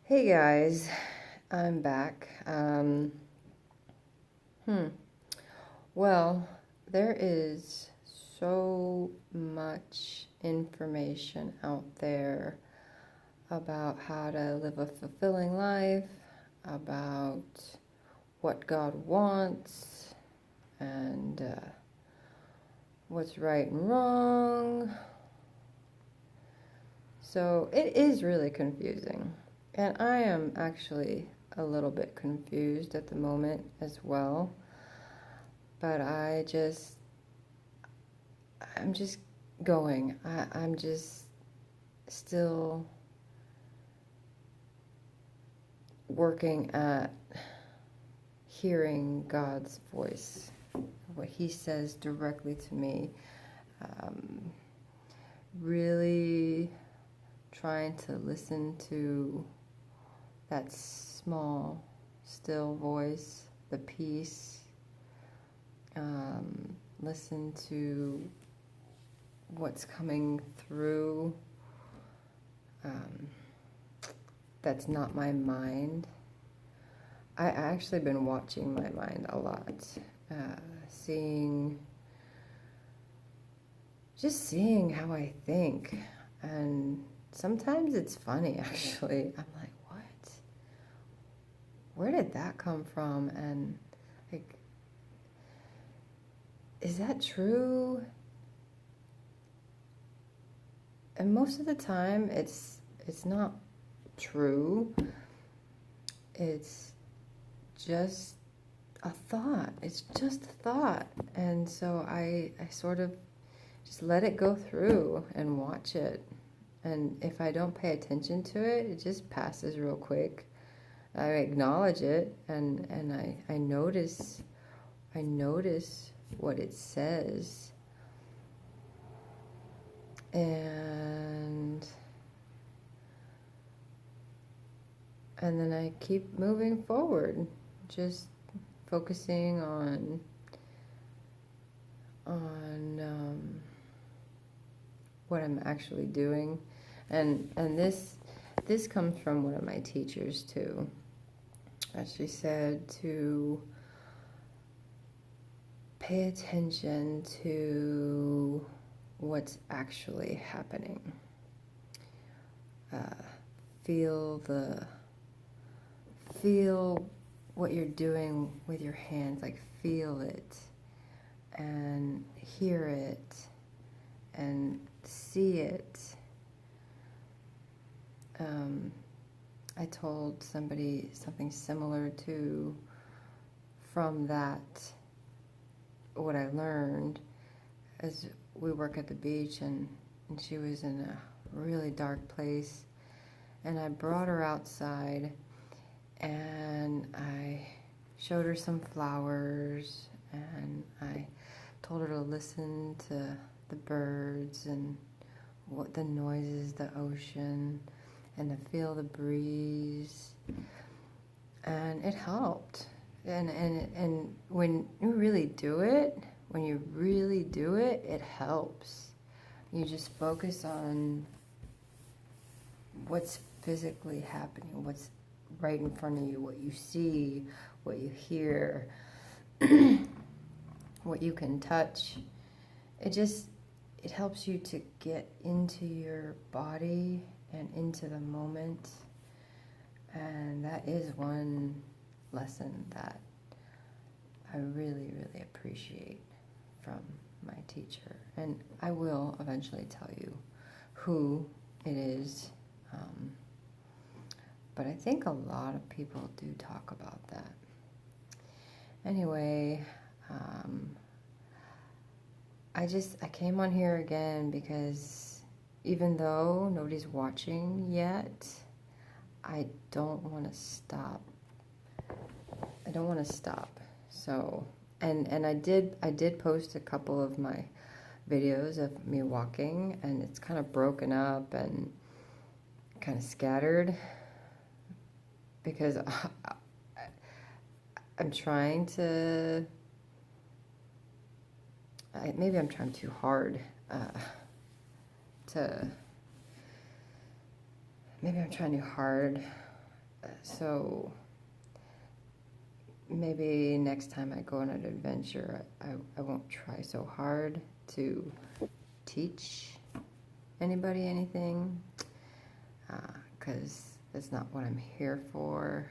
Hey guys, I'm back. Well, there is so much information out there about how to live a fulfilling life, about what God wants, and what's right and wrong. So it is really confusing. And I am actually a little bit confused at the moment as well. But I'm just going. I'm just still working at hearing God's voice, what He says directly to me. Um, really trying to listen to that small, still voice, the peace. Listen to what's coming through. That's not my mind. I actually been watching my mind a lot, seeing how I think, and sometimes it's funny actually. I'm like, what? Where did that come from? And like, is that true? And most of the time, it's not true. It's just a thought. It's just a thought. And so I sort of just let it go through and watch it. And if I don't pay attention to it, it just passes real quick. I acknowledge it and I notice what it says. And then I keep moving forward, just focusing on what I'm actually doing, and this comes from one of my teachers too. As she said, to pay attention to what's actually happening. Feel what you're doing with your hands, like feel it and hear it and see it. I told somebody something similar to from that, what I learned as we work at the beach, and she was in a really dark place, and I brought her outside and I showed her some flowers, and I told her to listen to the birds and what the noises, the ocean, and to feel the breeze. And it helped. And when you really do it, it helps. You just focus on what's physically happening, what's right in front of you, what you see, what you hear, what you can touch. It helps you to get into your body and into the moment. And that is one lesson that I really, really appreciate from my teacher. And I will eventually tell you who it is. But I think a lot of people do talk about that. Anyway, I came on here again because even though nobody's watching yet, I don't want to stop. So, and I did post a couple of my videos of me walking, and it's kind of broken up and kind of scattered because I'm trying to, maybe I'm trying too hard maybe I'm trying too hard So maybe next time I go on an adventure, I won't try so hard to teach anybody anything, because that's not what I'm here for.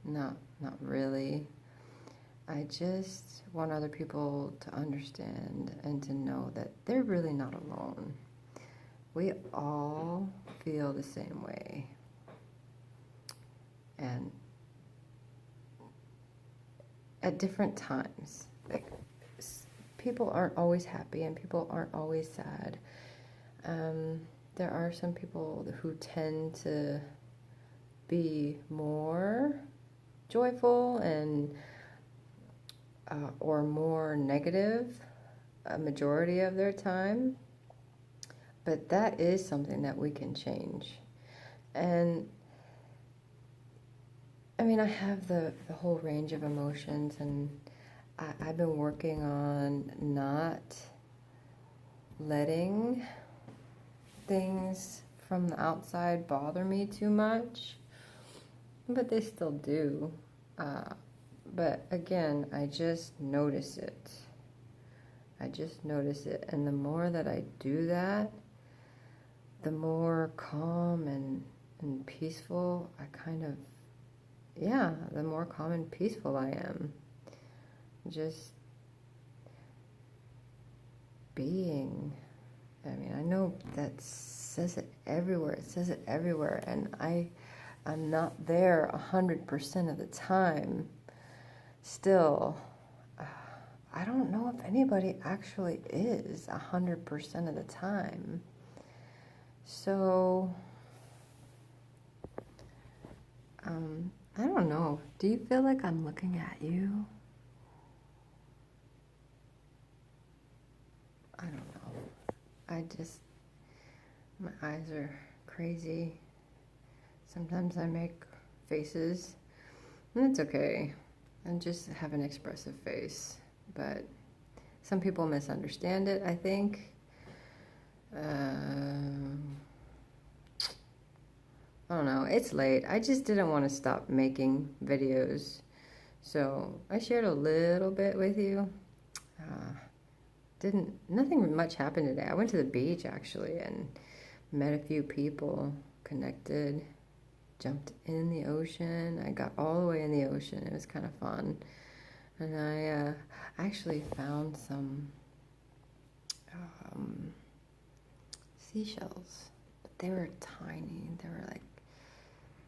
Not really. I just want other people to understand and to know that they're really not alone. We all feel the same way. And at different times, like, people aren't always happy and people aren't always sad. There are some people who tend to be more joyful and or more negative a majority of their time, but that is something that we can change. And I mean, I have the whole range of emotions, and I've been working on not letting things from the outside bother me too much, but they still do. But again, I just notice it. And the more that I do that, the more calm and peaceful I kind of, the more calm and peaceful I am. Just being. I mean, I know that says it everywhere. It says it everywhere, and I'm not there 100% of the time. Still, I don't know if anybody actually is 100% of the time. So, I don't know. Do you feel like I'm looking at you? I don't know. My eyes are crazy. Sometimes I make faces, and it's okay. I just have an expressive face, but some people misunderstand it, I think. I don't know. It's late. I just didn't want to stop making videos, so I shared a little bit with you. Nothing much happened today. I went to the beach actually and met a few people, connected, jumped in the ocean. I got all the way in the ocean. It was kind of fun. And I actually found some seashells, but they were tiny.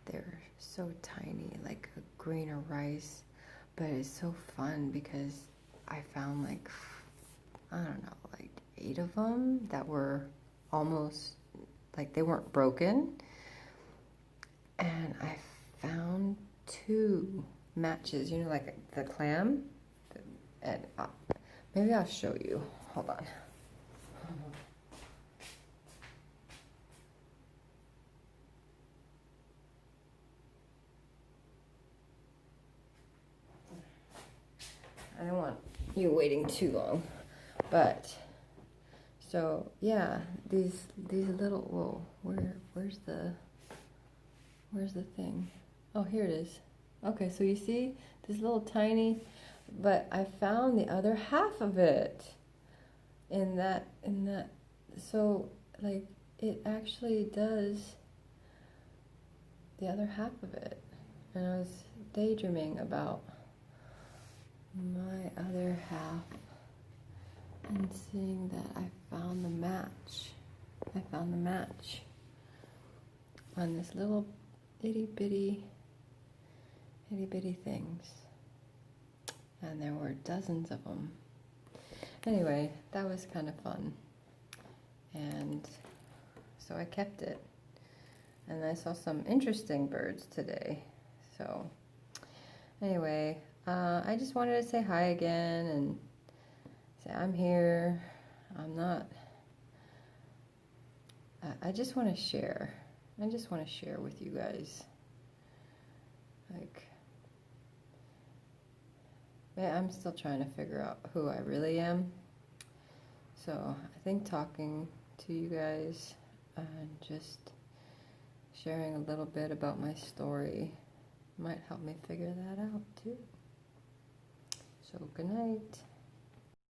They were so tiny, like a grain of rice. But it's so fun because I found like, I don't know, like 8 of them that were almost, like, they weren't broken. And I found 2 matches, like the clam. And maybe I'll show you. Hold on. I don't want you waiting too long. But so yeah, these little, where's the thing? Oh, here it is. Okay, so you see this little tiny, but I found the other half of it in that, so like it actually does the other half of it. And I was daydreaming about my other half and seeing that I found the match. On this little itty bitty things. And there were dozens of them. Anyway, that was kind of fun. And so I kept it. And I saw some interesting birds today. So anyway, I just wanted to say hi again and say I'm here. I just want to share. I just want to share with you guys. Like, I'm still trying to figure out who I really am. So I think talking to you guys and just sharing a little bit about my story might help me figure that out too. So good night.